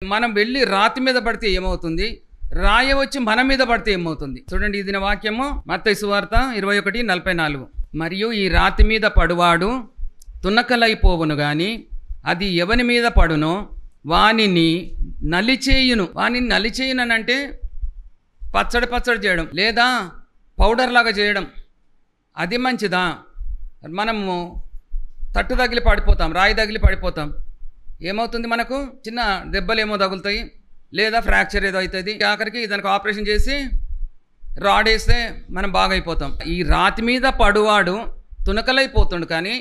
మనం వెళ్ళి రాతి మీద పడితే ఏమవుతుంది, రాయి వచ్చి మన మీద పడితే ఏమవుతుంది? చూడండి, ఇది వాక్యము మత్తయి సువార్త 21:44. మరియు ఈ రాతి మీద పడువాడు తునకలైపోవును గాని అది ఎవని మీద పడునో వానిని నలిచేయును. వానిని నలిచేయునంటే పచ్చడి పచ్చడి చేయడం లేదా పౌడర్ లాగా చేయడం, అది మంచిదా? మనము తట్టు తగిలి పడిపోతాం, రాయి తగిలి పడిపోతాం, ఏమవుతుంది? మనకు చిన్న దెబ్బలు ఏమో తగులుతాయి, లేదా ఫ్రాక్చర్ ఏదో అవుతుంది. ఆఖరికి దానికి ఆపరేషన్ చేసి రాడ్ వేస్తే మనం బాగైపోతాం. ఈ రాతి మీద పడువాడు తునకలైపోతుండు, కానీ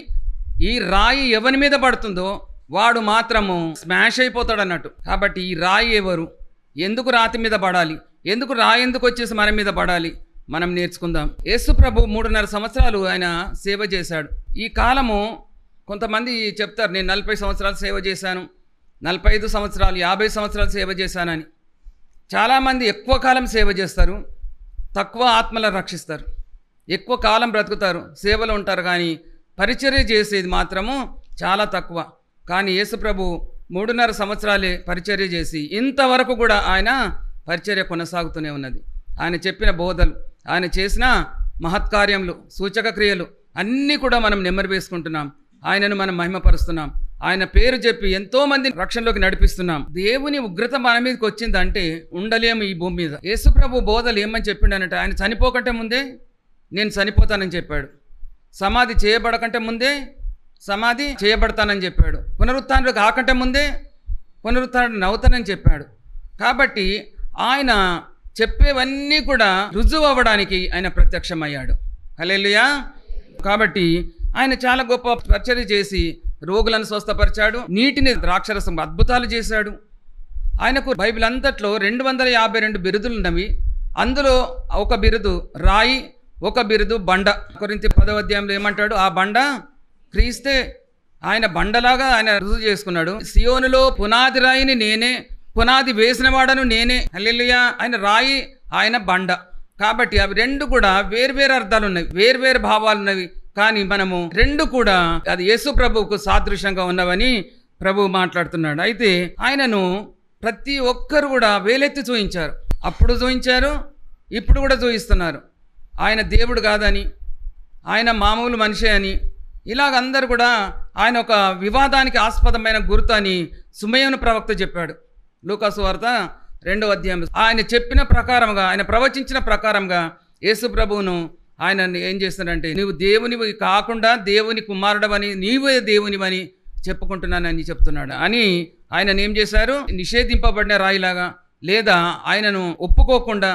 ఈ రాయి ఎవరి మీద పడుతుందో వాడు మాత్రము స్మాష్ అయిపోతాడు అన్నట్టు. కాబట్టి ఈ రాయి ఎవరు, ఎందుకు రాతి మీద పడాలి, ఎందుకు రాయి ఎందుకు వచ్చేసి మన మీద పడాలి, మనం నేర్చుకుందాం. యేసు ప్రభు 3.5 సంవత్సరాలు ఆయన సేవ చేశాడు. ఈ కాలము కొంతమంది చెప్తారు, నేను 40 సంవత్సరాలు సేవ చేశాను, 45 సంవత్సరాలు 50 సంవత్సరాలు సేవ చేశానని. చాలామంది ఎక్కువ కాలం సేవ చేస్తారు, తక్కువ ఆత్మలను రక్షిస్తారు, ఎక్కువ కాలం బ్రతుకుతారు, సేవలో ఉంటారు, కానీ పరిచర్య చేసేది మాత్రము చాలా తక్కువ. కానీ యేసు ప్రభు 3.5 సంవత్సరాలే పరిచర్య చేసి ఇంతవరకు కూడా ఆయన పరిచర్య కొనసాగుతూనే ఉన్నది. ఆయన చెప్పిన బోధలు, ఆయన చేసిన మహత్కార్యములు, సూచక క్రియలు అన్నీ కూడా మనం నెమ్మది వేసుకుంటున్నాం. ఆయనను మనం మహిమపరుస్తున్నాం. ఆయన పేరు చెప్పి ఎంతోమంది రక్షణలోకి నడిపిస్తున్నాం. దేవుని ఉగ్రత మన మీదకి వచ్చిందంటే ఉండలేము ఈ భూమి మీద. యేసు ప్రభు బోధలు ఏమని చెప్పిండనంటే, ఆయన చనిపోకంటే ముందే నేను చనిపోతానని చెప్పాడు, సమాధి చేయబడకంటే ముందే సమాధి చేయబడతానని చెప్పాడు, పునరుత్థానం కాకంటే ముందే పునరుత్థానం అవుతానని చెప్పాడు. కాబట్టి ఆయన చెప్పేవన్నీ కూడా రుజువు అవ్వడానికి ఆయన ప్రత్యక్షమయ్యాడు. హల్లెలూయా. కాబట్టి ఆయన చాలా గొప్ప పరిచర్య చేసి రోగులను స్వస్థపరిచాడు, నీటిని ద్రాక్షరసం అద్భుతాలు చేశాడు. ఆయనకు బైబిల్ అంతట్లో 252 బిరుదులు ఉన్నవి. అందులో ఒక బిరుదు రాయి, ఒక బిరుదు బండ. కొరింథీ 10వ అధ్యాయంలో ఏమంటాడు? ఆ బండ క్రీస్తే. ఆయన బండలాగా ఆయన రుజువు చేసుకున్నాడు. సియోనులో పునాది రాయిని నేనే, పునాది వేసిన వాడను నేనే. హల్లెలూయా. ఆయన రాయి, ఆయన బండ. కాబట్టి అవి రెండు కూడా వేర్వేరు అర్థాలు ఉన్నాయి, వేర్వేరు భావాలు ఉన్నవి. కానీ మనము రెండు కూడా అది యేసు ప్రభువుకు సాదృశ్యంగా ఉన్నవని ప్రభువు మాట్లాడుతున్నాడు. అయితే ఆయనను ప్రతి ఒక్కరు కూడా వేలెత్తి చూయించారు. అప్పుడు చూయించారు, ఇప్పుడు కూడా చూయిస్తున్నారు. ఆయన దేవుడు కాదని, ఆయన మామూలు మనిషి అని, ఇలాగ అందరూ కూడా ఆయన ఒక వివాదానికి ఆస్పదమైన గుర్తు అని సుమయోను ప్రవక్త చెప్పాడు. లూకా సువార్త 2వ అధ్యాయం. ఆయన చెప్పిన ప్రకారంగా, ఆయన ప్రవచించిన ప్రకారంగా యేసు ప్రభువును ఆయన ఏం చేస్తాడంటే, నీవు దేవునివి కాకుండా దేవుని కుమారుడవని, నీవే దేవునివని చెప్పుకుంటున్నానని చెప్తున్నాడు అని ఆయనను ఏం చేశారు? నిషేధింపబడిన రాయిలాగా, లేదా ఆయనను ఒప్పుకోకుండా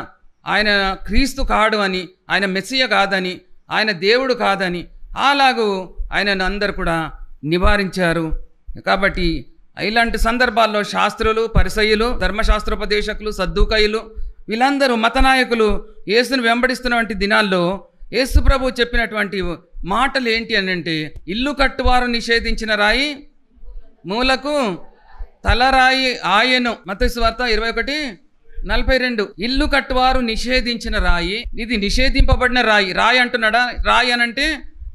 ఆయన క్రీస్తు కాడు అని, ఆయన మెస్సియ కాదని, ఆయన దేవుడు కాదని అలాగూ ఆయనను అందరు కూడా నివారించారు. కాబట్టి ఇలాంటి సందర్భాల్లో శాస్త్రులు, పరిసయ్యులు, ధర్మశాస్త్రోపదేశకులు, సద్దూకయ్యులు వీళ్ళందరూ మతనాయకులు యేసును వెంబడిస్తున్నటువంటి దినాల్లో యేసు ప్రభు చెప్పినటువంటి మాటలు ఏంటి అని అంటే, ఇల్లు కట్టువారు నిషేధించిన రాయి మూలకు తలరాయి ఆయను. మత్తయి సువార్త 21:42. ఇల్లు కట్టువారు నిషేధించిన రాయి, ఇది నిషేధింపబడిన రాయి. రాయి అంటున్నాడా? రాయి అనంటే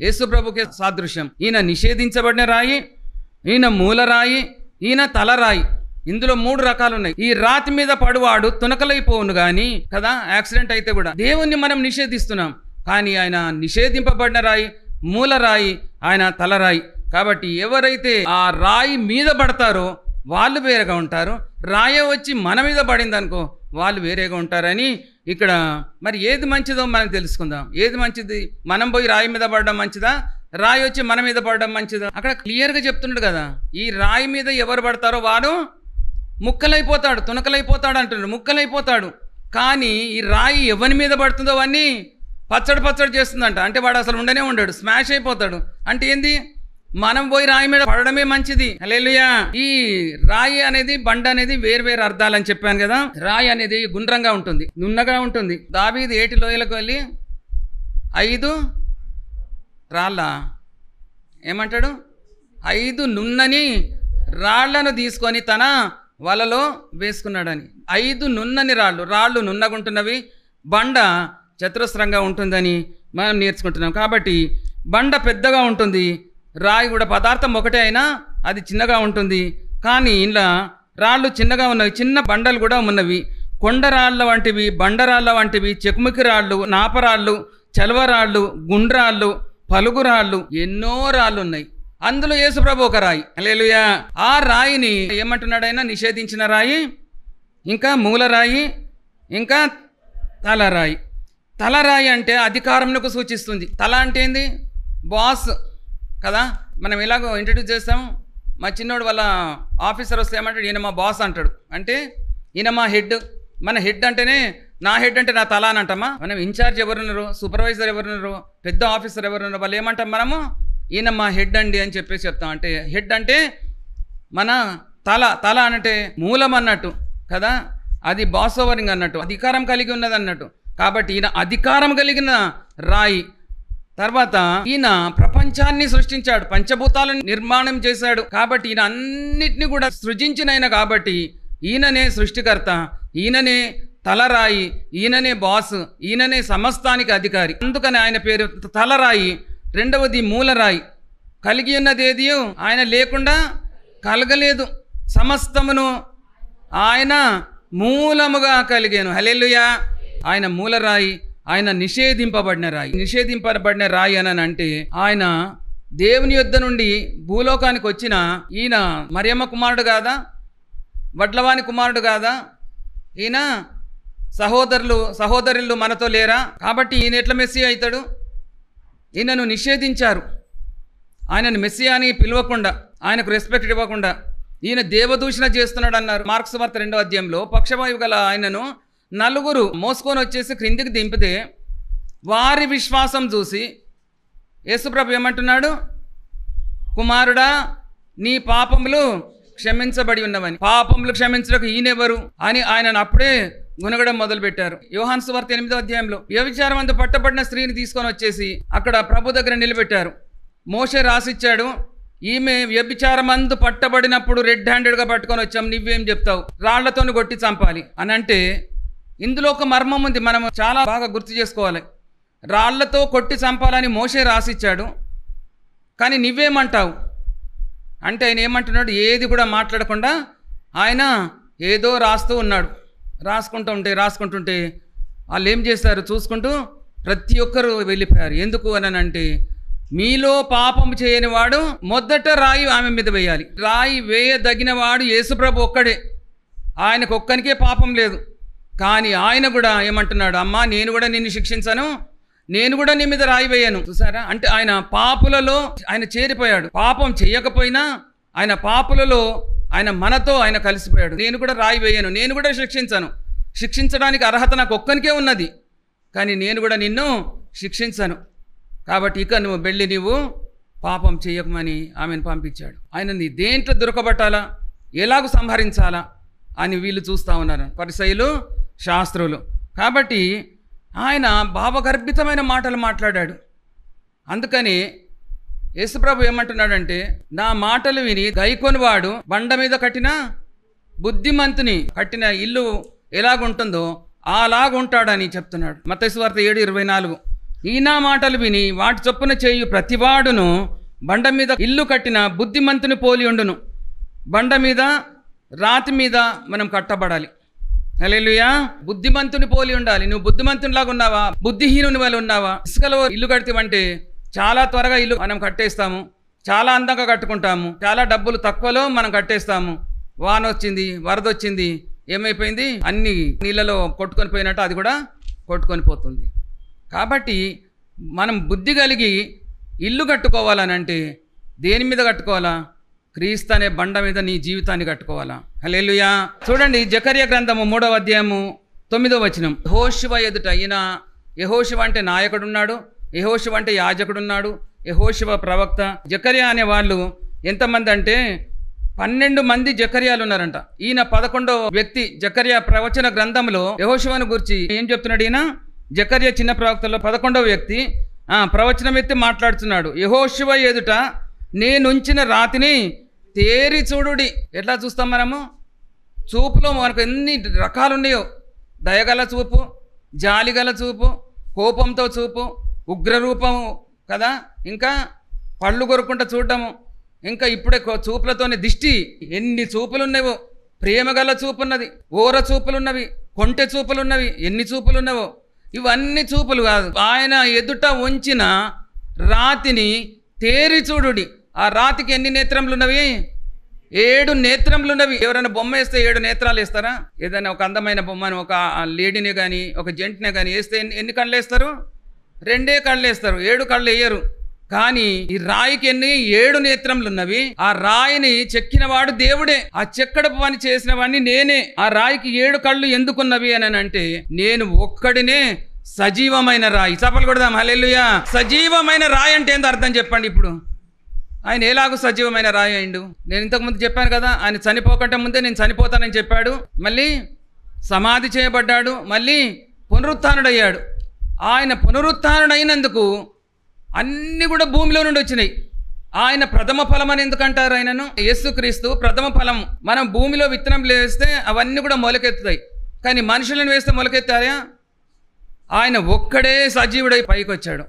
యేసు ప్రభుకే సాదృశ్యం. ఈయన నిషేధించబడిన రాయి, ఈయన మూలరాయి, ఈయన తలరాయి. ఇందులో 3 రకాలు ఉన్నాయి. ఈ రాతి మీద పడువాడు తునకలైపోవును గాని కదా, యాక్సిడెంట్ అయితే కూడా దేవుణ్ణి మనం నిషేధిస్తున్నాం, కానీ ఆయన నిషేధింపబడిన రాయి, మూలరాయి, ఆయన తలరాయి. కాబట్టి ఎవరైతే ఆ రాయి మీద పడతారో వాళ్ళు వేరేగా ఉంటారు, రాయి వచ్చి మన మీద పడింది అనుకో వాళ్ళు వేరేగా ఉంటారని ఇక్కడ మరి ఏది మంచిదో మనం తెలుసుకుందాం. ఏది మంచిది? మనం పోయి రాయి మీద పడడం మంచిదా, రాయి వచ్చి మన మీద పడడం మంచిదా? అక్కడ క్లియర్గా చెప్తున్నాడు కదా, ఈ రాయి మీద ఎవరు పడతారో వాడు ముక్కలైపోతాడు, తునకలైపోతాడు అంటున్నాడు, ముక్కలైపోతాడు. కానీ ఈ రాయి ఎవరి మీద పడుతుందో అవన్నీ పచ్చడి పచ్చడి చేస్తుందంట. అంటే వాడు అసలు ఉండనే ఉండడు, స్మాష్ అయిపోతాడు. అంటే ఏంది? మనం పోయి రాయి మీద పడడమే మంచిది. హల్లెలూయా. ఈ రాయి అనేది, బండ అనేది వేర్వేరు అర్థాలని చెప్పాను కదా. రాయి అనేది గుండ్రంగా ఉంటుంది, నున్నగా ఉంటుంది. దావీదు 7 లోయలకు వెళ్ళి 5 రాళ్ళ ఏమంటాడు? 5 నున్నని రాళ్లను తీసుకొని తన వలలో వేసుకున్నాడని. 5 నున్నని రాళ్ళు నున్నగుంటున్నవి, బండ చతురస్రంగా ఉంటుందని మనం నేర్చుకుంటున్నాం. కాబట్టి బండ పెద్దగా ఉంటుంది, రాయి కూడా పదార్థం ఒకటే అయినా అది చిన్నగా ఉంటుంది. కానీ ఇలా రాళ్ళు చిన్నగా ఉన్నవి, చిన్న బండలు కూడా ఉన్నవి. కొండరాళ్ళ వంటివి, బండరాళ్ళ వంటివి, చెకుముకి రాళ్ళు, నాపరాళ్ళు, చలవరాళ్ళు, గుండ్రాళ్ళు, పలుగురాళ్ళు, ఎన్నో రాళ్ళు ఉన్నాయి. అందులో యేసుప్రభు ఒక రాయి. హల్లెలూయా. ఆ రాయిని ఏమంటున్నాడు ఆయన? నిషేధించిన రాయి, ఇంకా మూలరాయి, ఇంకా తలరాయి. తలరాయి అంటే అధికారంకు సూచిస్తుంది. తల అంటే ఏంది? బాస్ కదా. మనం ఎలాగో ఇంట్రడ్యూస్ చేస్తాం. మా చిన్నోడు వాళ్ళ ఆఫీసర్ వస్తే ఏమంటాడు? ఈయన మా బాస్ అంటాడు. అంటే ఈయన మా హెడ్. మన హెడ్ అంటేనే నా హెడ్ అంటే నా తల అని అంటామా? మనం ఇన్ఛార్జ్ ఎవరున్నారు, సూపర్వైజర్ ఎవరున్నారు, పెద్ద ఆఫీసర్ ఎవరున్నారు, వాళ్ళు ఏమంటాం మనము? ఈయన మా హెడ్ అండి అని చెప్పేసి చెప్తాం. అంటే హెడ్ అంటే మన తల. తల అంటే మూలం అన్నట్టు కదా. అది బాస్ ఓవరింగ్ అన్నట్టు, అధికారం కలిగి ఉన్నది అన్నట్టు. కాబట్టి ఈయన అధికారం కలిగిన రాయి. తర్వాత ఈయన ప్రపంచాన్ని సృష్టించాడు, పంచభూతాలను నిర్మాణం చేశాడు. కాబట్టి ఈయన అన్నిటిని కూడా సృజించినైన కాబట్టి ఈయననే సృష్టికర్త, ఈయననే తలరాయి, ఈయననే బాస్, ఈయననే సమస్తానికి అధికారి. అందుకని ఆయన పేరు తలరాయి. రెండవది మూలరాయి. కలిగి ఉన్నది ఏది ఆయన లేకుండా కలగలేదు. సమస్తమును ఆయన మూలముగా కలిగాను. హల్లెలూయా. ఆయన మూలరాయి, ఆయన నిషేధింపబడిన రాయి. నిషేధింపబడిన రాయి అని అంటే ఆయన దేవుని యొద్ద నుండి భూలోకానికి వచ్చిన ఈయన మరియమ్మ కుమారుడు కాదా? వడ్లవాని కుమారుడు కాదా? ఈయన సహోదరులు మనతో లేరా? కాబట్టి ఈయన ఎట్లా మెస్సియా అవుతాడు? ఈయనను నిషేధించారు. ఆయనను మెస్సియా అని పిలవకుండా, ఆయనకు రెస్పెక్ట్ ఇవ్వకుండా ఈయన దేవదూషణ చేస్తున్నాడు అన్నారు. మార్క్స్ వార్త 2వ అధ్యాయంలో పక్షవాయువు గల ఆయనను నలుగురు మోసుకొని వచ్చేసి క్రిందికి దింపితే వారి విశ్వాసం చూసి యేసుప్రభు ఏమంటున్నాడు? కుమారుడా, నీ పాపములు క్షమించబడి ఉన్నవని. పాపములు క్షమించడానికి ఈయనెవరు అని ఆయనను అప్పుడే గునగడం మొదలుపెట్టారు. యోహాను సువార్త 8వ అధ్యాయంలో వ్యభిచారమందు పట్టబడిన స్త్రీని తీసుకొని వచ్చేసి అక్కడ ప్రభు దగ్గర నిలబెట్టారు. మోషే రాసిచ్చాడు, ఈమె వ్యభిచారమందు పట్టబడినప్పుడు రెడ్ హ్యాండెడ్గా పట్టుకొని వచ్చాం, నువ్వేం చెప్తావు? రాళ్లతో కొట్టి చంపాలి అని అంటే ఇందులో ఒక మర్మం ఉంది. మనం చాలా బాగా గుర్తు చేసుకోవాలి. రాళ్లతో కొట్టి చంపాలని మోషే రాసిచ్చాడు, కానీ నువ్వేమంటావు అంటే ఆయన ఏమంటున్నాడు? ఏది కూడా మాట్లాడకుండా ఆయన ఏదో రాస్తూ ఉన్నాడు. రాసుకుంటుంటే వాళ్ళు ఏం చేశారు? చూసుకుంటూ ప్రతి ఒక్కరు వెళ్ళిపోయారు. ఎందుకు అని అంటే మీలో పాపం చేయని వాడు మొదట రాయి ఆమె మీద వేయాలి. రాయి వేయదగిన వాడు యేసుప్రభు ఒక్కడే. ఆయనకు ఒక్కనికే పాపం లేదు. కానీ ఆయన కూడా ఏమంటున్నాడు? అమ్మా, నేను కూడా నిన్ను శిక్షించను, నేను కూడా నీ మీద రాయి వేయను. చూసారా? అంటే ఆయన పాపులలో ఆయన చేరిపోయాడు. పాపం చేయకపోయినా ఆయన పాపులలో ఆయన మనతో ఆయన కలిసిపోయాడు. నేను కూడా రాయి వేయను, నేను కూడా శిక్షించను. శిక్షించడానికి అర్హత నాకు ఒక్కనికే ఉన్నది, కానీ నేను కూడా నిన్ను శిక్షించను. కాబట్టి ఇక నువ్వు వెళ్ళి నీవు పాపం చేయకమని ఆమెను పంపించాడు. ఆయనని దేంట్లో దొరకబట్టాలా, ఎలాగూ సంహరించాలా అని వీళ్ళు చూస్తూ ఉన్నారు, పరిసయ్యులు, శాస్త్రులు. కాబట్టి ఆయన భావగర్భితమైన మాటలు మాట్లాడాడు. అందుకని యేసుప్రభు ఏమంటున్నాడంటే, నా మాటలు విని గైకొనివాడు బండ మీద కట్టిన బుద్ధిమంతుని కట్టిన ఇల్లు ఎలాగుంటుందో అలాగుంటాడని చెప్తున్నాడు. మత్తయి సువార్త 7:24. ఈ నా మాటలు విని వాటి చొప్పున చేయు ప్రతివాడును బండ మీద ఇల్లు కట్టిన బుద్ధిమంతుని పోలి ఉండును. బండ మీద, రాతి మీద మనం కట్టబడాలి. హల్లెలూయా. బుద్ధిమంతుని పోలి ఉండాలి. నువ్వు బుద్ధిమంతునిలాగా ఉన్నావా? బుద్ధిహీనుని వల్ల ఉన్నావా? ఇసుకలో ఇల్లు కడితేవంటే చాలా త్వరగా ఇల్లు మనం కట్టేస్తాము, చాలా అందంగా కట్టుకుంటాము, చాలా డబ్బులు తక్కువలో మనం కట్టేస్తాము. వాన వచ్చింది, వరద వచ్చింది, ఏమైపోయింది? అన్ని నీళ్ళలో కొట్టుకొని పోయినట్టు అది కూడా కొట్టుకొని పోతుంది. కాబట్టి మనం బుద్ధి కలిగి ఇల్లు కట్టుకోవాలని అంటే దేని మీద కట్టుకోవాలా? క్రీస్తు అనే బండ మీద నీ జీవితాన్ని కట్టుకోవాలా? హల్లెలూయా. చూడండి, జకర్యా గ్రంథము 3వ అధ్యాయము 9వ వచనం. యెహోషువ ఎదుట, ఈయన యెహోషువ అంటే నాయకుడున్నాడు, యెహోషువ అంటే యాజకుడున్నాడు, యెహోషువ ప్రవక్త. జకర్యా అనే వాళ్ళు ఎంతమంది అంటే 12 మంది జకర్యాలు ఉన్నారంట. ఈయన 11వ వ్యక్తి. జకర్యా ప్రవచన గ్రంథంలో యెహోషువను గురించి ఏం చెప్తున్నాడు? ఈయన జకర్యా చిన్న ప్రవక్తలో 11వ వ్యక్తి ప్రవచనం ఎత్తి మాట్లాడుతున్నాడు. యెహోషువ ఎదుట నేనుంచిన రాతిని తేరి చూడుడి. ఎట్లా చూస్తాం మనము? చూపులో మనకు ఎన్ని రకాలు ఉన్నాయో. దయగల చూపు, జాలిగల చూపు, కోపంతో చూపు, ఉగ్రరూపము కదా, ఇంకా పళ్ళు కొరుకుంటూ చూడటము, ఇంకా ఇప్పుడే చూపులతోనే దిష్టి, ఎన్ని చూపులు ఉన్నాయో ప్రేమగల చూపున్నది, ఓర చూపులున్నవి, కొంటె చూపులున్నవి. ఎన్ని చూపులున్నవో ఇవన్నీ చూపులు కాదు. ఆయన ఎదుట ఉంచిన రాతిని తేరి చూడుడి. ఆ రాతికి ఎన్ని నేత్రములున్నవి? 7 నేత్రములున్నవి. ఎవరైనా బొమ్మ వేస్తే 7 నేత్రాలు వేస్తారా? ఏదైనా ఒక అందమైన బొమ్మను, ఒక లేడీని కానీ ఒక జెంట్ని కానీ వేస్తే ఎన్ని కళ్ళు వేస్తారు? 2 కళ్ళు వేస్తారు, 7 కళ్ళు వేయరు. కానీ ఈ రాయికి 7 నేత్రములున్నవి. ఆ రాయిని చెక్కిన వాడు దేవుడే, ఆ చెక్కడపు పని చేసిన వాడిని నేనే. ఆ రాయికి 7 కళ్ళు ఎందుకున్నవి అని అంటే, నేను ఒక్కడినే సజీవమైన రాయి. చప్పలు కొడదాం హల్లెలూయా. సజీవమైన రాయి అంటే ఏందో అర్థం చెప్పండి. ఇప్పుడు ఆయన ఎలాగో సజీవమైన రాయి అయిండు. నేను ఇంతకుముందు చెప్పాను కదా, ఆయన చనిపోకంటే ముందే నేను చనిపోతానని చెప్పాడు. మళ్ళీ సమాధి చేయబడ్డాడు, మళ్ళీ పునరుత్థానుడయ్యాడు. ఆయన పునరుత్థానుడైనందుకు అన్నీ కూడా భూమిలో నుండి వచ్చినాయి. ఆయన ప్రథమ ఫలం అని ఎందుకంటారు? ఆయనను యేసుక్రీస్తు ప్రథమ ఫలం. మనం భూమిలో విత్తనం వేస్తే అవన్నీ కూడా మొలకెత్తుతాయి, కానీ మనుషులను వేస్తే మొలకెత్తారా? ఆయన ఒక్కడే సజీవుడై పైకి వచ్చాడు.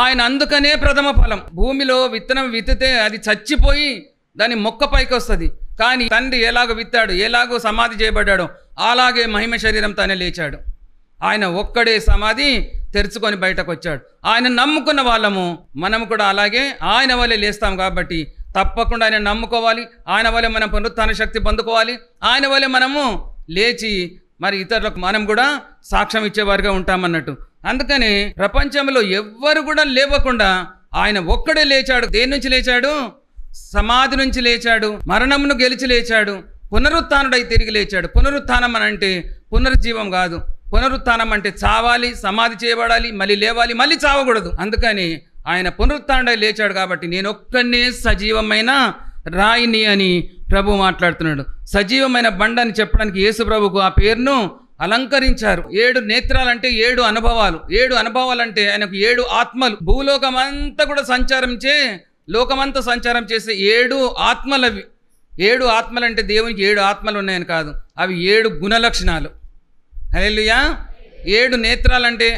ఆయన అందుకనే ప్రథమ ఫలం. భూమిలో విత్తనం విత్తితే అది చచ్చిపోయి దాని మొక్క పైకి వస్తుంది. కానీ తండ్రి ఎలాగో విత్తాడు, ఎలాగో సమాధి చేయబడ్డాడో అలాగే మహిమ శరీరం తానే లేచాడు. ఆయన ఒక్కడే సమాధి తెరుచుకొని బయటకు వచ్చాడు. ఆయన నమ్ముకున్న వాళ్ళము మనము కూడా అలాగే ఆయన వల్లే లేస్తాం. కాబట్టి తప్పకుండా ఆయన నమ్ముకోవాలి. ఆయన వల్లే మనం పునరుత్థాన శక్తి పొందుకోవాలి. ఆయన వల్లే మనము లేచి మరి ఇతరులకు మనం కూడా సాక్ష్యం ఇచ్చేవారుగా ఉంటామన్నట్టు. అందుకని ప్రపంచంలో ఎవ్వరు కూడా లేవకుండా ఆయన ఒక్కడే లేచాడు. దేని నుంచి లేచాడు? సమాధి నుంచి లేచాడు, మరణమును గెలిచి లేచాడు, పునరుత్థానుడై తిరిగి లేచాడు. పునరుత్థానం అని అంటే పునరుజ్జీవం కాదు. పునరుత్థానం అంటే చావాలి, సమాధి చేయబడాలి, మళ్ళీ లేవాలి, మళ్ళీ చావకూడదు. అందుకని ఆయన పునరుత్థానుడై లేచాడు. కాబట్టి నేను ఒక్కనే సజీవమైన రాయిని అని ప్రభు మాట్లాడుతున్నాడు. సజీవమైన బండ అని చెప్పడానికి యేసు ప్రభుకు ఆ పేరును అలంకరించారు. 7 నేత్రాలంటే 7 అనుభవాలు. 7 అనుభవాలంటే ఆయనకు 7 ఆత్మలు. భూలోకమంతా కూడా లోకమంతా సంచారం చేసే 7 ఆత్మలవి. 7 ఆత్మలు అంటే దేవునికి 7 ఆత్మలు ఉన్నాయని కాదు, అవి 7 గుణలక్షణాలు. హల్లెలూయా. 7 నేత్రాలంటే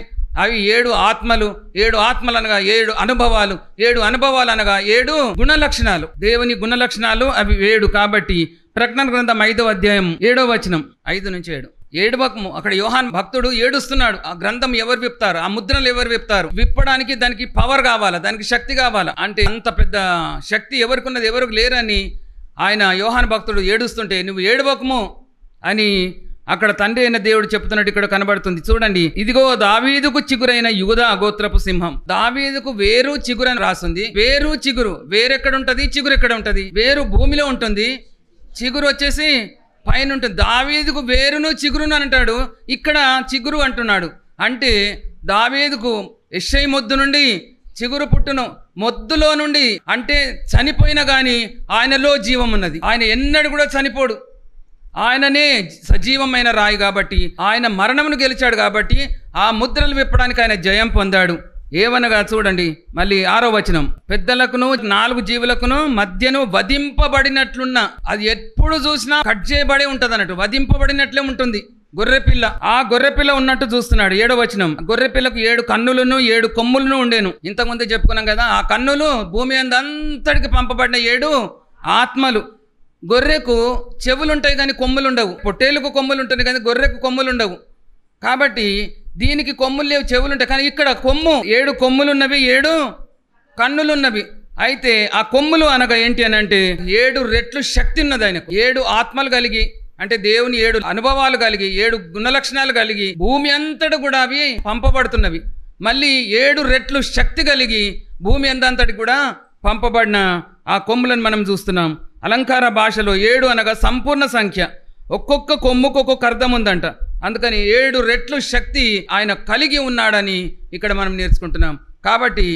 అవి 7 ఆత్మలు. 7 ఆత్మలు అనగా 7 అనుభవాలు. 7 అనుభవాలు అనగా 7 గుణలక్షణాలు. దేవుని గుణలక్షణాలు అవి 7. కాబట్టి ప్రకటన గ్రంథం 5వ అధ్యాయం 7వ వచనం 5 నుంచి 7. ఏడువకము. అక్కడ యోహాన్ భక్తుడు ఏడుస్తున్నాడు. ఆ గ్రంథం ఎవరు విప్తారు? ఆ ముద్రలు ఎవరు విప్తారు? విప్పడానికి దానికి పవర్ కావాలా, దానికి శక్తి కావాలా. అంటే అంత పెద్ద శక్తి ఎవరికి ఉన్నది, ఎవరికి లేరని ఆయన యోహాన్ భక్తుడు ఏడుస్తుంటే, నువ్వు ఏడువకము అని అక్కడ తండ్రి అయిన దేవుడు చెప్తున్నట్టు ఇక్కడ కనబడుతుంది. చూడండి, ఇదిగో దావీదుకు చిగురైన యూదా గోత్రపు సింహం. దావీదుకు వేరు చిగురు అని రాస్తుంది. వేరు చిగురు, వేరెక్కడ ఉంటుంది, చిగురు ఎక్కడ ఉంటుంది? వేరు భూమిలో ఉంటుంది, చిగురు వచ్చేసి పైన ఉంటుంది. దావీదుకు వేరును చిగురును అని అంటాడు, ఇక్కడ చిగురు అంటున్నాడు. అంటే దావీదుకు యెషై మొద్దు నుండి చిగురు పుట్టును. మొద్దులో నుండి అంటే చనిపోయినా కానీ ఆయనలో జీవం ఉన్నది. ఆయన ఎన్నడూ కూడా చనిపోడు. ఆయననే సజీవమైన రాయి కాబట్టి, ఆయన మరణమును గెలిచాడు కాబట్టి ఆ ముద్రలు విప్పడానికి ఆయన జయం పొందాడు. ఏవనగా చూడండి మళ్ళీ 6వ వచనం, పెద్దలకును 4 జీవులకును మధ్యను వధింపబడినట్లున్న, అది ఎప్పుడు చూసినా కట్ చేయబడి ఉంటుంది అన్నట్టు, వధింపబడినట్లే ఉంటుంది గొర్రెపిల్ల. ఆ గొర్రెపిల్ల ఉన్నట్టు చూస్తున్నాడు. 7వ వచనం, గొర్రెపిల్లకు 7 కన్నులను 7 కొమ్ములను ఉండేను. ఇంతకుముందే చెప్పుకున్నాం కదా, ఆ కన్నులు భూమి అంతటికి పంపబడిన 7 ఆత్మలు. గొర్రెకు చెవులుంటాయి కానీ కొమ్ములు ఉండవు. పొట్టేలుకు కొమ్ములు ఉంటాయి కానీ గొర్రెకు కొమ్ములు ఉండవు. కాబట్టి దీనికి కొమ్ములు లేవు, చెవులుంటాయి. కానీ ఇక్కడ 7 కొమ్ములున్నవి, 7 కన్నులున్నవి. అయితే ఆ కొమ్ములు అనగా ఏంటి అని అంటే 7 రెట్లు శక్తి ఉన్నది ఆయనకు. 7 ఆత్మలు కలిగి, అంటే దేవుని 7 అనుభవాలు కలిగి, 7 గుణలక్షణాలు కలిగి భూమి అంతటా కూడా అవి పంపబడుతున్నవి. మళ్ళీ 7 రెట్లు శక్తి కలిగి భూమి అంతటికి కూడా పంపబడిన ఆ కొమ్ములను మనం చూస్తున్నాం. అలంకార భాషలో 7 అనగా సంపూర్ణ సంఖ్య. ఒక్కొక్క కొమ్ముకు ఒక్కొక్క అర్థం ఉందంట. అందుకని 7 రెట్లు శక్తి ఆయన కలిగి ఉన్నాడని ఇక్కడ మనం నేర్చుకుంటున్నాం. కాబట్టి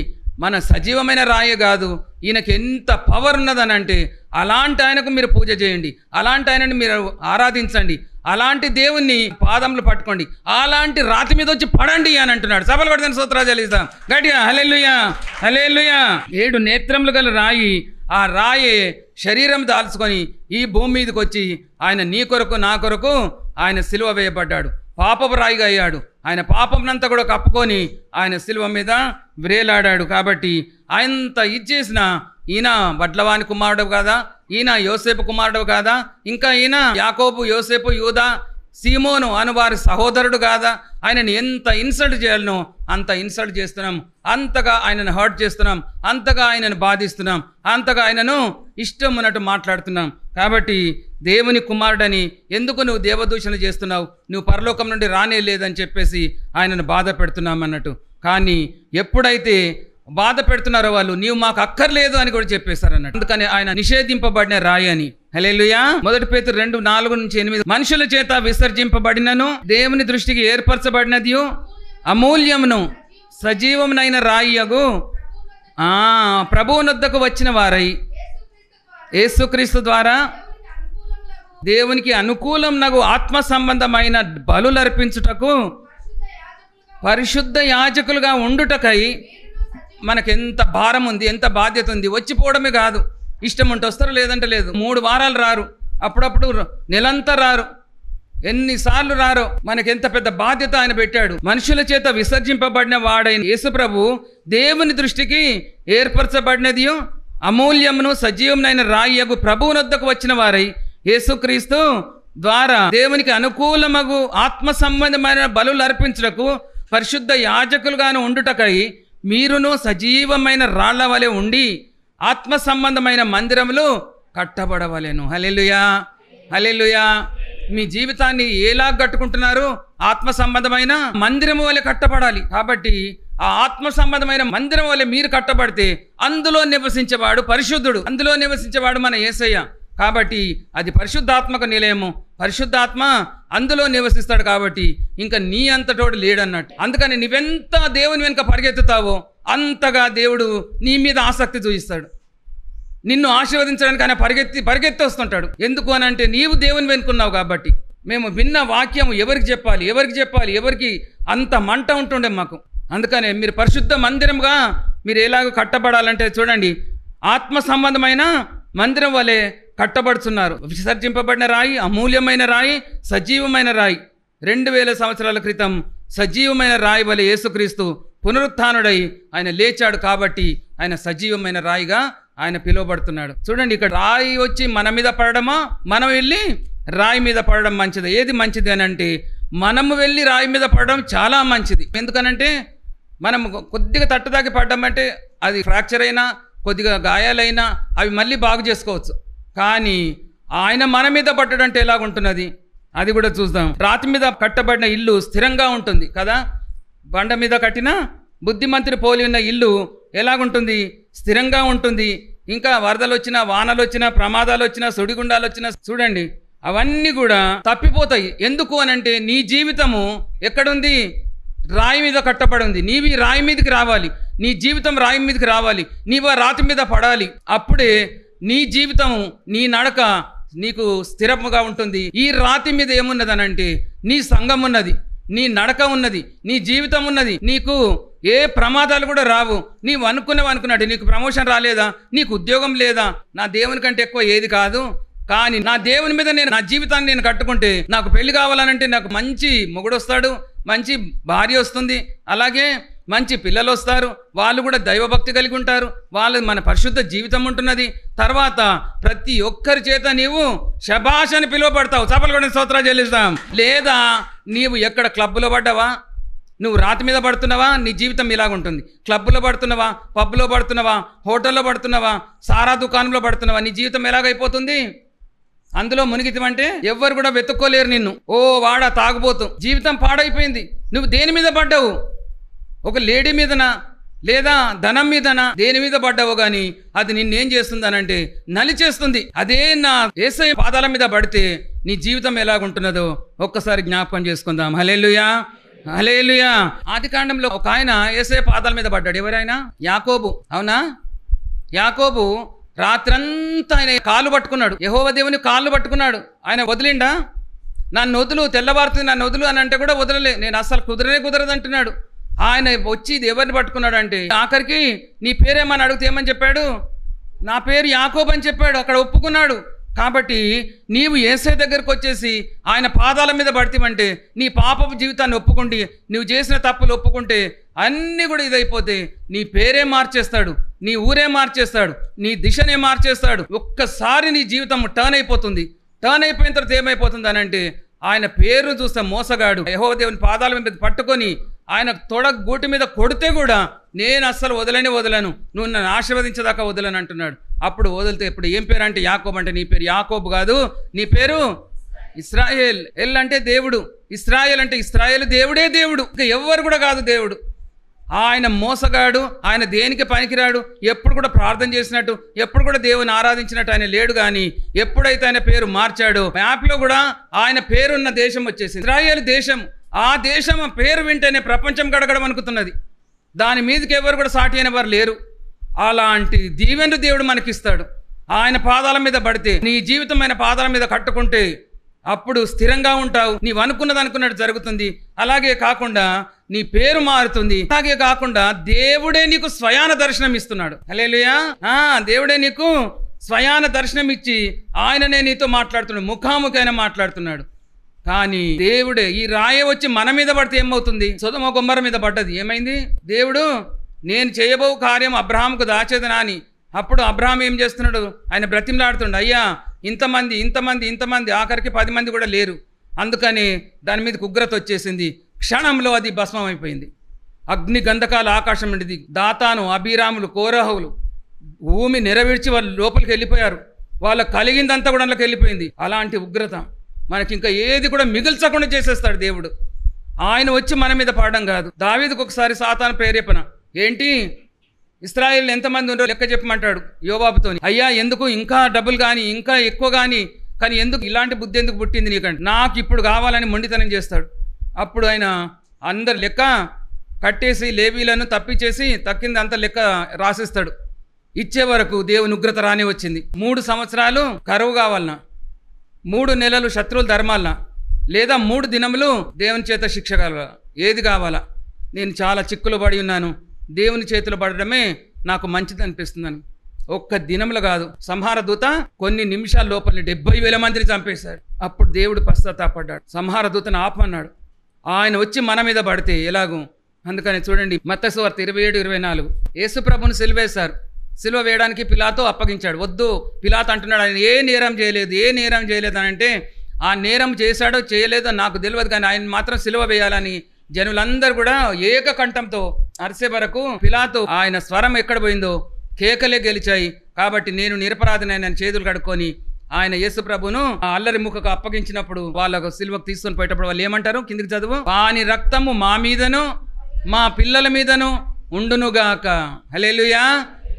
మన సజీవమైన రాయి కాదు, ఈయనకి ఎంత పవర్ ఉన్నదని అంటే అలాంటి ఆయనకు మీరు పూజ చేయండి, అలాంటి ఆయనని మీరు ఆరాధించండి, అలాంటి దేవుణ్ణి పాదములు పట్టుకోండి, అలాంటి రాతి మీద వచ్చి పడండి అని అంటున్నాడు. సభలు పడతాను, స్తోత్రాలు చెల్లిస్తాం గట్టిగా హల్లెలూయా హల్లెలూయా. 7 నేత్రములు గల రాయి, ఆ రాయే శరీరం దాల్చుకొని ఈ భూమి మీదకి వచ్చి ఆయన నీ కొరకు నా కొరకు ఆయన సిలువ వేయబడ్డాడు. పాపపు రాయిగా అయ్యాడు. ఆయన పాపంనంతా కూడా కప్పుకొని ఆయన సిలువ మీద వ్రేలాడాడు. కాబట్టి ఆయనంత ఇచ్చేసిన ఈయన వడ్లవాని కుమారుడు కాదా, ఈయన యోసేపు కుమారుడు కాదా, ఇంకా ఈయన యాకోబు, యోసేపు, యూదా, సీమోను అను వారి సహోదరుడు కాదా, ఆయనని ఎంత ఇన్సల్ట్ చేయాలనో అంత ఇన్సల్ట్ చేస్తున్నాం, అంతగా ఆయనను హర్ట్ చేస్తున్నాం, అంతగా ఆయనను బాధిస్తున్నాం, అంతగా ఆయనను ఇష్టం ఉన్నట్టు మాట్లాడుతున్నాం. కాబట్టి దేవుని కుమారుడని ఎందుకు నువ్వు దేవదూషణ చేస్తున్నావు, నువ్వు పరలోకం నుండి రానే లేదని చెప్పేసి ఆయనను బాధ పెడుతున్నాం అన్నట్టు. కానీ ఎప్పుడైతే బాధ పెడుతున్నారో వాళ్ళు, నీవు మాకు అక్కర్లేదు అని కూడా చెప్పేశారు అన్నట్టు. అందుకని ఆయన నిషేధింపబడిన రాయి అని. హల్లెలూయా. 1 పేతురు 2:4-8 మనుషుల చేత విసర్జింపబడినను దేవుని దృష్టికి ఏర్పరచబడినది అమూల్యమును సజీవమునైన రాయియగు ప్రభువునొద్దకు వచ్చిన వారై యేసుక్రీస్తు ద్వారా దేవునికి అనుకూలమునగు ఆత్మ సంబంధమైన బలులర్పించుటకు పరిశుద్ధ యాజకులుగా ఉండుటకై మనకెంత భారం ఉంది, ఎంత బాధ్యత ఉంది. వచ్చిపోవడమే కాదు, ఇష్టం ఉంటే వస్తారు, లేదంటే లేదు. 3 వారాలు రారు, అప్పుడప్పుడు నెలంతా రారు, ఎన్నిసార్లు రారో. మనకెంత పెద్ద బాధ్యత ఆయన పెట్టాడు. మనుషుల చేత విసర్జింపబడిన వాడైన యేసుప్రభు దేవుని దృష్టికి ఏర్పరచబడినది అమూల్యమును సజీవమునైన రాయియగు ప్రభువునొద్దకు వచ్చిన వారై యేసుక్రీస్తు ద్వారా దేవునికి అనుకూలమగు ఆత్మ సంబంధమైన బలులు అర్పించుటకు పరిశుద్ధ యాజకులుగాను ఉండుటకై మీరును సజీవమైన రాళ్ల వలె ఉండి ఆత్మ సంబంధమైన మందిరములు కట్టబడవలెను. హల్లెలూయా, హల్లెలూయా. మీ జీవితాన్ని ఎలా కట్టుకుంటున్నారు? ఆత్మ సంబంధమైన మందిరము వలె కట్టబడాలి. కాబట్టి ఆ ఆత్మ సంబంధమైన మందిరం వలె మీరు కట్టబడితే అందులో నివసించేవాడు పరిశుద్ధుడు, అందులో నివసించేవాడు మన యేసయ్య. కాబట్టి అది పరిశుద్ధాత్మక నిలయము, పరిశుద్ధాత్మ అందులో నివసిస్తాడు. కాబట్టి ఇంకా నీ అంతటోడు లేడన్నట్టు. అందుకని నువ్వెంత దేవుని వెనుక పరిగెత్తుతావో అంతగా దేవుడు నీ మీద ఆసక్తి చూపిస్తాడు. నిన్ను ఆశీర్వదించడానికి ఆయన పరిగెత్తి వస్తుంటాడు. ఎందుకు అని అంటే నీవు దేవుని వెనుకున్నావు కాబట్టి. మేము విన్న వాక్యం ఎవరికి చెప్పాలి, ఎవరికి అంత మంట ఉంటుండే మాకు. అందుకనే మీరు పరిశుద్ధ మందిరంగా మీరు ఎలాగో కట్టబడాలంటే చూడండి, ఆత్మ సంబంధమైన మందిరం వలె కట్టబడుతున్నారు. విసర్జింపబడిన రాయి, అమూల్యమైన రాయి, సజీవమైన రాయి. 2000 సంవత్సరాల క్రితం సజీవమైన రాయి వలె యేసుక్రీస్తు పునరుత్థానుడై ఆయన లేచాడు. కాబట్టి ఆయన సజీవమైన రాయిగా ఆయన పిలువబడుతున్నాడు. చూడండి, ఇక్కడ రాయి వచ్చి మన మీద పడడమా, మనం వెళ్ళి రాయి మీద పడడం మంచిది? ఏది మంచిది అని అంటే మనము వెళ్ళి రాయి మీద పడడం చాలా మంచిది. ఎందుకనంటే మనం కొద్దిగా తట్టుదాకి పడ్డామంటే అది ఫ్రాక్చర్ అయినా కొద్దిగా గాయాలైనా అవి మళ్ళీ బాగు చేసుకోవచ్చు. కానీ ఆయన మన మీద పడ్డాడంటే ఎలాగుంటున్నది అది కూడా చూద్దాం. రాతి మీద కట్టబడిన ఇల్లు స్థిరంగా ఉంటుంది కదా. బండ మీద కట్టిన బుద్ధిమంతుని పోలి ఉన్న ఇల్లు ఎలాగుంటుంది? స్థిరంగా ఉంటుంది. ఇంకా వరదలు వచ్చినా, వానలు వచ్చినా, ప్రమాదాలు వచ్చినా, సుడిగుండాలు వచ్చినా చూడండి అవన్నీ కూడా తప్పిపోతాయి. ఎందుకు అనంటే నీ జీవితము ఎక్కడుంది? రాయి మీద కట్టబడి ఉంది. నీవి రాయి మీదకి రావాలి, నీ జీవితం రాయి మీదకి రావాలి, నీవు రాతి మీద పడాలి. అప్పుడే నీ జీవితం, నీ నడక నీకు స్థిరముగా ఉంటుంది. ఈ రాతి మీద ఏమున్నదనంటే నీ సంఘం ఉన్నది, నీ నడక ఉన్నది, నీ జీవితం ఉన్నది. నీకు ఏ ప్రమాదాలు కూడా రావు. నీవు అనుకున్నట్టు నీకు ప్రమోషన్ రాలేదా, నీకు ఉద్యోగం లేదా, నా దేవుని కంటే ఎక్కువ ఏది కాదు. కానీ నా దేవుని మీద నా జీవితాన్ని నేను కట్టుకుంటే నాకు పెళ్లి కావాలనంటే నాకు మంచి మొగుడు వస్తాడు, మంచి భార్య వస్తుంది, అలాగే మంచి పిల్లలు వస్తారు, వాళ్ళు కూడా దైవభక్తి కలిగి ఉంటారు, వాళ్ళు మన పరిశుద్ధ జీవితం ఉంటున్నది. తర్వాత ప్రతి ఒక్కరి చేత నీవు శభాష్ అని పిలువబడతావు. చప్పలు కూడా స్తోత్రాలు చెల్లిస్తాం. లేదా నీవు ఎక్కడ క్లబ్లో పడ్డావా, నువ్వు రాతి మీద పడుతున్నావా, నీ జీవితం ఇలాగుంటుంది. క్లబ్లో పడుతున్నావా, పబ్లో పడుతున్నావా, హోటల్లో పడుతున్నావా, సారా దుకాణంలో పడుతున్నావా, నీ జీవితం ఎలాగైపోతుంది? అందులో మునిగితమంటే ఎవ్వరు కూడా వెతుక్కోలేరు నిన్ను. ఓ వాడా తాగుబోతు, జీవితం పాడైపోయింది. నువ్వు దేని మీద పడ్డావు? ఒక లేడీ మీదనా లేదా ధనం మీదనా, దేని మీద పడ్డావు? కానీ అది నిన్నేం చేస్తుందనంటే నలిచేస్తుంది. అదే నా యేసయ్య పాదాల మీద పడితే నీ జీవితం ఎలాగుంటున్నదో ఒక్కసారి జ్ఞాపకం చేసుకుందాం. హల్లెలూయా, హల్లెలూయా. ఆదికాండంలో ఒక ఆయన యేసయ్య పాదాల మీద పడ్డాడు. ఎవరైనా? యాకోబు. అవునా? యాకోబు రాత్రంతా ఆయన కాళ్ళు పట్టుకున్నాడు, యెహోవా దేవుని కాళ్ళు పట్టుకున్నాడు. ఆయన వదిలిండా? నన్ను వదులు, తెల్లవారుతుంది నన్ను వదులు అని అంటే కూడా వదలలే. నేను అసలు కుదరదు అంటున్నాడు. ఆయన వచ్చి ఎవరిని పట్టుకున్నాడు అంటే ఆఖరికి నీ పేరేమని అడిగితే ఏమని చెప్పాడు? నా పేరు యాకోబు అని చెప్పాడు. అక్కడ ఒప్పుకున్నాడు. కాబట్టి నీవు యేసయ్య దగ్గరకు వచ్చేసి ఆయన పాదాల మీద పడితేవంటే నీ పాపపు జీవితాన్ని ఒప్పుకుంటే, నువ్వు చేసిన తప్పులు ఒప్పుకుంటే అన్నీ కూడా ఇదైపోతే నీ పేరే మార్చేస్తాడు, నీ ఊరే మార్చేస్తాడు, నీ దిశనే మార్చేస్తాడు. ఒక్కసారి నీ జీవితం టర్న్ అయిపోతుంది. టర్న్ అయిపోయిన తర్వాత ఏమైపోతుంది అని అంటే, ఆయన పేరు చూస్తే మోసగాడు యెహోవా దేవుని పాదాల మీద పట్టుకొని ఆయన తొడ గూటి మీద కొడితే కూడా నేను అస్సలు వదలను, నువ్వు నన్ను ఆశీర్వదించేదాకా వదలను అంటున్నాడు. అప్పుడు వదిలితే ఇప్పుడు ఏం పేరు అంటే యాకోబు. అంటే నీ పేరు యాకోబు కాదు, నీ పేరు ఇశ్రాయేల్. ఎల్ అంటే దేవుడు, ఇశ్రాయేల్ అంటే ఇశ్రాయేల్ దేవుడే దేవుడు, ఇంకా ఎవ్వరు కూడా కాదు దేవుడు. ఆయన మోసగాడు, ఆయన దేనికి పనికిరాడు, ఎప్పుడు కూడా ప్రార్థన చేసినట్టు, ఎప్పుడు కూడా దేవుని ఆరాధించినట్టు ఆయన లేడు. కానీ ఎప్పుడైతే ఆయన పేరు మార్చాడో మ్యాప్లో కూడా ఆయన పేరున్న దేశం వచ్చేసింది, ఇశ్రాయేల్ దేశం. ఆ దేశం పేరు వింటేనే ప్రపంచం గడగడం అనుకుతున్నది. దాని మీదకి ఎవరు కూడా సాటి అయిన వారు లేరు. అలాంటి దీవెనలు దేవుడు మనకిస్తాడు. ఆయన పాదాల మీద పడితే, నీ జీవితం ఆయన పాదాల మీద కట్టుకుంటే అప్పుడు స్థిరంగా ఉంటావు. నీవు అనుకున్నది అనుకున్నట్టు జరుగుతుంది. అలాగే కాకుండా నీ పేరు మారుతుంది. అలాగే కాకుండా దేవుడే నీకు స్వయాన దర్శనం ఇస్తున్నాడు. హల్లెలూయా. దేవుడే నీకు స్వయాన దర్శనం ఇచ్చి ఆయననే నీతో మాట్లాడుతున్నాడు, ముఖాముఖైన మాట్లాడుతున్నాడు. కానీ దేవుడే ఈ రాయి వచ్చి మన మీద పడితే ఏమవుతుంది? సొదొమ గొమొర్రా మీద పడ్డది, ఏమైంది? దేవుడు నేను చేయబో కార్యం అబ్రహాముకు దాచేదనా అని. అప్పుడు అబ్రహాం ఏం చేస్తున్నాడు? ఆయన బ్రతిమలాడుతుండు, అయ్యా ఇంతమంది ఆఖరికి 10 మంది కూడా లేరు. అందుకని దాని మీదకి ఉగ్రత వచ్చేసింది. క్షణంలో అది భస్మం అయిపోయింది. అగ్ని గంధకాలు ఆకాశం నుండి దాతాను, అబీరాములు, కోరహులు భూమి నెరవేర్చి వాళ్ళు లోపలికి వెళ్ళిపోయారు. వాళ్ళకి కలిగిందంతా కూడా అందులోకి వెళ్ళిపోయింది. అలాంటి ఉగ్రత మనకి ఇంకా ఏది కూడా మిగిల్చకుండా చేసేస్తాడు దేవుడు. ఆయన వచ్చి మన మీద పడడం కాదు. దావీదుకు ఒకసారి సాతాను ప్రేరేపణ ఏంటి? ఇశ్రాయేలు ఎంతమంది ఉన్నారో లెక్క చెప్పమంటాడు యోవాబుతో. అయ్యా ఎందుకు ఇంకా డబ్బులు కానీ ఇంకా ఎక్కువ కానీ ఎందుకు ఇలాంటి బుద్ధి ఎందుకు పుట్టింది నీకంటే, నాకు ఇప్పుడు కావాలని మొండితనం చేస్తాడు. అప్పుడు ఆయన అందరు లెక్క కట్టేసి లేవీలను తప్పించేసి తక్కింది అంత లెక్క రాసిస్తాడు. ఇచ్చే వరకు దేవుని ఉగ్రత రాని వచ్చింది. 3 సంవత్సరాలు కరువు కావాలన్నా, 3 నెలలు శత్రువుల ధర్మాలనా, లేదా 3 దినములు దేవుని చేత శిక్ష కావాలా? ఏది కావాలా? నేను చాలా చిక్కులు పడి ఉన్నాను, దేవుని చేతిలో పడడమే నాకు మంచిది అనిపిస్తుందని. ఒక్క దినంలో కాదు, సంహార దూత కొన్ని నిమిషాల లోపల 70,000 మందిని చంపేశాడు. అప్పుడు దేవుడు పశ్చాత్తాపడ్డాడు, సంహార దూతను ఆపమన్నాడు. ఆయన వచ్చి మన మీద పడితే ఎలాగూ. అందుకని చూడండి మత్తయి సువార్త 27-24 యేసు ప్రభువును సిలువేశారు. సిలువ వేయడానికి పిలాతో అప్పగించాడు. వద్దు, పిలాతు అంటున్నాడు ఆయన ఏ నేరం చేయలేదు అని అంటే, ఆ నేరం చేశాడో చేయలేదో నాకు తెలియదు, కానీ ఆయన మాత్రం సిలువ వేయాలని జనులందరూ కూడా ఏకకంఠంతో అరిసే వరకు పిలాతు ఆయన స్వరం ఎక్కడ పోయిందో కేకలే గెలిచాయి. కాబట్టి నేను నిరపరాధినైన చేతులు కడుక్కొని ఆయన యేసు ప్రభును ఆ అల్లరి ముఖకు అప్పగించినప్పుడు వాళ్ళకు సిలువకు తీసుకొని పోయేటప్పుడు వాళ్ళు ఏమంటారు? కిందికి చదువు. వాని రక్తము మా మీదను మా పిల్లల మీదను ఉండునుగాక. హల్లెలూయా,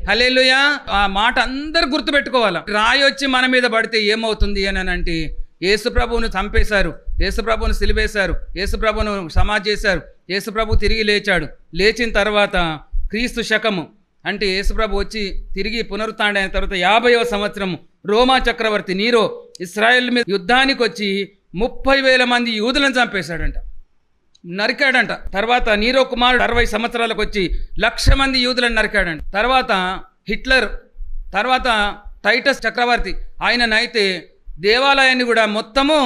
హల్లెలూయా. ఆ మాట అందరు గుర్తుపెట్టుకోవాలా. రాయి వచ్చి మన మీద పడితే ఏమవుతుంది అని అంటే, యేసు ప్రభువును చంపేశారు, యేసు ప్రభువును సిలువేశారు, యేసు ప్రభువును సమాధి చేశారు, యేసు ప్రభు తిరిగి లేచాడు. లేచిన తర్వాత క్రీస్తు శకము అంటే యేసు ప్రభు వచ్చి తిరిగి పునరుత్థానం అయిన తర్వాత 50వ సంవత్సరం రోమా చక్రవర్తి నీరో ఇశ్రాయేల్ మీద యుద్ధానికి వచ్చి 30,000 మంది యూదులను చంపేశాడంట, నరికాడంట. తర్వాత నీరో కుమారుడు 60 సంవత్సరాలకు వచ్చి 1,00,000 మంది యూదులను నరికాడంట. తర్వాత హిట్లర్, తర్వాత టైటస్ చక్రవర్తి ఆయననైతే దేవాలయాన్ని కూడా మొత్తము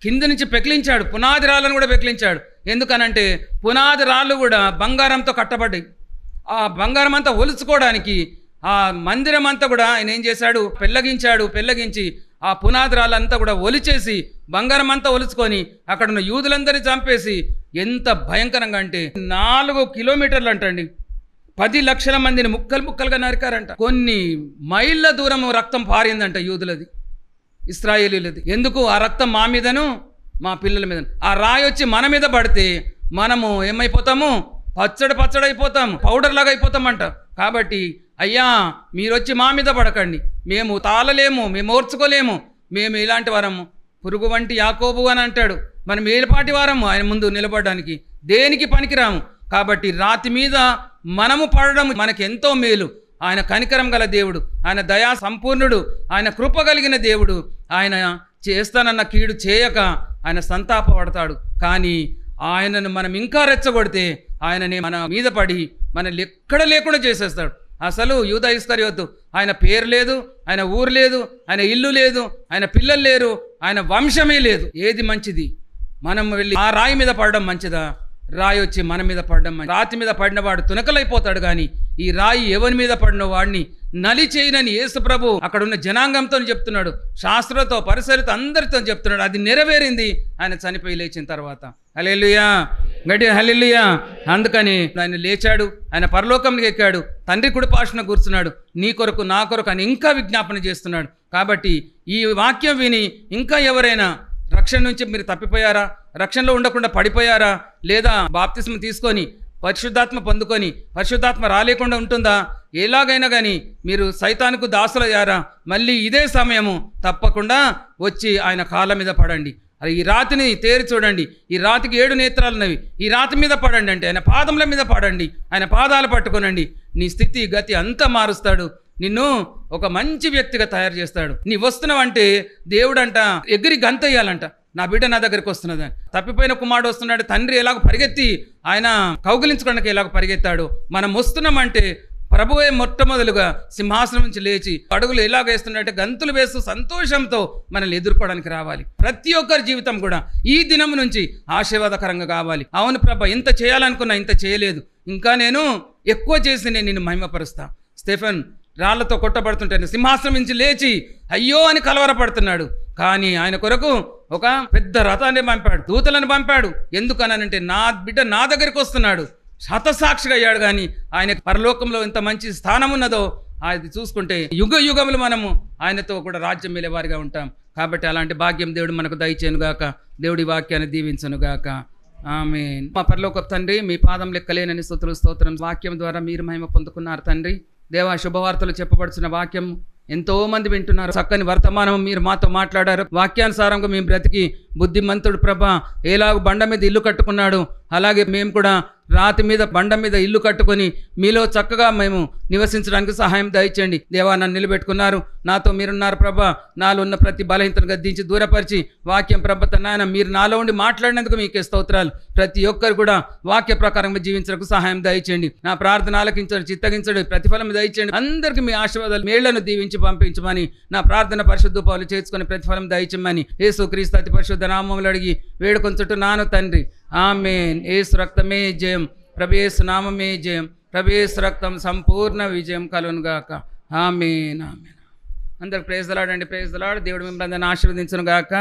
కింద నుంచి పెకిలించాడు, పునాది రాళ్ళను కూడా పెకిలించాడు. ఎందుకనంటే పునాది రాళ్ళు కూడా బంగారంతో కట్టబడ్డాయి. ఆ బంగారం అంతా ఒలుచుకోవడానికి ఆ మందిరం అంతా కూడా ఆయన ఏం చేశాడు? పెళ్ళగించి ఆ పునాది రాళ్ళంతా కూడా ఒలిచేసి బంగారం అంతా ఒలుచుకొని అక్కడ ఉన్న యూదులందరినీ చంపేసి, ఎంత భయంకరంగా అంటే 4 కిలోమీటర్లు అంటండి, 10 లక్షల మందిని ముక్కలుగా నరికారంట. కొన్ని మైళ్ళ దూరం రక్తం పారిందంట యూదులది, ఇశ్రాయేలీలది. ఎందుకు? ఆ రక్తం మా మీదను మా పిల్లల మీద. ఆ రాయి వచ్చి మన మీద పడితే మనము ఏమైపోతాము? పచ్చడైపోతాము, పౌడర్ లాగా అయిపోతామంట. కాబట్టి అయ్యా మీరు వచ్చి మా మీద పడకండి, మేము తాళలేము, మేము ఓర్చుకోలేము, మేము ఇలాంటి వారము, పురుగు వంటి యాకోబు అని అంటాడు. మనం ఏలపాటి వారము ఆయన ముందు నిలబడడానికి, దేనికి పనికిరాము. కాబట్టి రాతి మీద మనము పడడం మనకి ఎంతో మేలు. ఆయన కనికరం గల దేవుడు, ఆయన దయా సంపూర్ణుడు, ఆయన కృప కలిగిన దేవుడు. ఆయన చేస్తానన్న కీడు చేయక ఆయన సంతాపపడతాడు. కానీ ఆయనను మనం ఇంకా రెచ్చగొడితే ఆయననే మన మీద పడి మనల్ని ఎక్కడ లేకుండా చేసేస్తాడు. అసలు యూదా ఇస్కరియోతు ఆయన పేరు లేదు, ఆయన ఊరు లేదు, ఆయన ఇల్లు లేదు, ఆయన పిల్లలు లేరు, ఆయన వంశమే లేదు. ఏది మంచిది? మనం వెళ్ళి ఆ రాయి మీద పడడం మంచిదా? రాయి వచ్చి మన మీద పడడం మంచిది. రాతి మీద పడిన వాడు తునకలైపోతాడు, కానీ ఈ రాయి ఎవరి మీద పడిన వాడిని నలి చేయనని యేసు ప్రభు అక్కడ ఉన్న జనాంగంతో చెప్తున్నాడు, శాస్త్రతో పరిసరితో అందరితో చెప్తున్నాడు. అది నెరవేరింది ఆయన చనిపోయి లేచిన తర్వాత. హల్లెలూయా, గట్టి హల్లెలూయా. అందుకని ఆయన లేచాడు, ఆయన పరలోకంలోకి ఎక్కాడు, తండ్రి కుడి పార్శ్వన కూర్చున్నాడు. నీ కొరకు నా కొరకు అని ఇంకా విజ్ఞాపన చేస్తున్నాడు. కాబట్టి ఈ వాక్యం విని ఇంకా ఎవరైనా రక్షణ నుంచి మీరు తప్పిపోయారా, రక్షణలో ఉండకుండా పడిపోయారా, లేదా బాప్తిస్మ తీసుకొని పరిశుద్ధాత్మ పొందుకొని పరిశుద్ధాత్మ రాలేకుండా ఉంటుందా, ఎలాగైనా కానీ మీరు సైతానుకు దాసులయ్యారా, మళ్ళీ ఇదే సమయము తప్పకుండా వచ్చి ఆయన కాళ్ళ మీద పడండి. అది ఈ రాతిని తేరి చూడండి, ఈ రాతికి 7 నేత్రాలు ఉన్నవి, ఈ రాతి మీద పడండి అంటే ఆయన పాదముల మీద పడండి, ఆయన పాదాలు పట్టుకోనండి. నీ స్థితి గతి అంతా మారుస్తాడు, నిన్ను ఒక మంచి వ్యక్తిగా తయారు చేస్తాడు. నీ వస్తున్నావంటే దేవుడంట ఎగిరి గంతయ్యాలంట, నా బిడ్డ నా దగ్గరికి వస్తున్నదని. తప్పిపోయిన కుమారుడు వస్తున్నాడు, తండ్రి ఎలాగో పరిగెత్తి ఆయన కౌగిలించుకోవడానికి ఎలాగో పరిగెత్తాడు, మనం వస్తున్నామంటే ప్రభువే మొట్టమొదలుగా సింహాసనం నుంచి లేచి అడుగులు ఎలాగ వేస్తున్నట్టే గంతులు వేస్తూ సంతోషంతో మనల్ని ఎదుర్కోవడానికి రావాలి. ప్రతి ఒక్కరి జీవితం కూడా ఈ దినం నుంచి ఆశీర్వాదకరంగా కావాలి. అవును ప్రభా, ఇంత చేయాలనుకున్నా ఇంత చేయలేదు, ఇంకా నేను ఎక్కువ చేసి నేను నిన్ను మహిమపరుస్తా. స్టెఫెన్ రాళ్లతో కొట్టబడుతుంటే సింహాసనం నుంచి లేచి అయ్యో అని కలవరపడుతున్నాడు, కానీ ఆయన కొరకు ఒక పెద్ద రథాన్ని పంపాడు, దూతలను పంపాడు. ఎందుకనంటే నా బిడ్డ నా దగ్గరికి వస్తున్నాడు, హతసాక్షిగా అయ్యాడు. కానీ ఆయన పరలోకంలో ఎంత మంచి స్థానం ఉన్నదో అది చూసుకుంటే యుగ యుగములు మనము ఆయనతో కూడా రాజ్యం వెళ్ళేవారిగా ఉంటాం. కాబట్టి అలాంటి భాగ్యం దేవుడు మనకు దయచేయనుగాక. దేవుడి వాక్యాన్ని దీవించనుగాక. ఆమేన్. మా పరలోకపు తండ్రి, మీ పాదం లెక్కలేనని స్తుతులు స్తోత్రం. వాక్యం ద్వారా మీరు మహిమ పొందుకున్నారు తండ్రి. దేవా, శుభవార్తలు చెప్పబడుతున్న వాక్యం ఎంతో మంది వింటున్నారు. చక్కని వర్తమానం మీరు మాతో మాట్లాడారు. వాక్యానుసారంగా మేము బ్రతికి బుద్ధిమంతుడు ప్రభా ఎలాగ బండ మీద ఇల్లు కట్టుకున్నాడు, అలాగే మేము కూడా రాతి మీద బండ మీద ఇల్లు కట్టుకొని మీలో చక్కగా మేము నివసించడానికి సహాయం దయచేయండి. దేవా, నన్ను నిలబెట్టుకున్నారు, నాతో మీరున్నారు ప్రభా. నాలో ఉన్న ప్రతి బలహీనతను గద్దించి దూరపరిచి వాక్యం ప్రభ నాయన మీరు నాలో ఉండి మాట్లాడినందుకు మీకే స్తోత్రాలు. ప్రతి ఒక్కరు కూడా వాక్య ప్రకారంగా జీవించడానికి సహాయం దయచేయండి. నా ప్రార్థన ఆలకించండి, చిత్తగించండి, ప్రతిఫలం దయచేయండి. అందరికీ మీ ఆశీర్వాదాలు మేళ్లను దీవించి పంపించమని నా ప్రార్థన పరిశుద్ధ పౌలు చేసుకుని ప్రతిఫలం దయచేయమని యేసుక్రీస్తు అతి పరిశుద్ధ నామములో అడిగి వేడుకొంచుచున్నాను తండ్రి. ఆమేన్. యేసు రక్తమే జయం, ప్రభు యేసు నామమే జయం, ప్రభు యేసు రక్తం సంపూర్ణ విజయం కలుగునుగాక. ఆమేన్. ఆమేన్. అందరికి ప్రైజ్ ది లార్డ్ అండి. Praise the Lord. దేవుడు మిమ్మల్ని అందరిని ఆశీర్వదించునుగాక.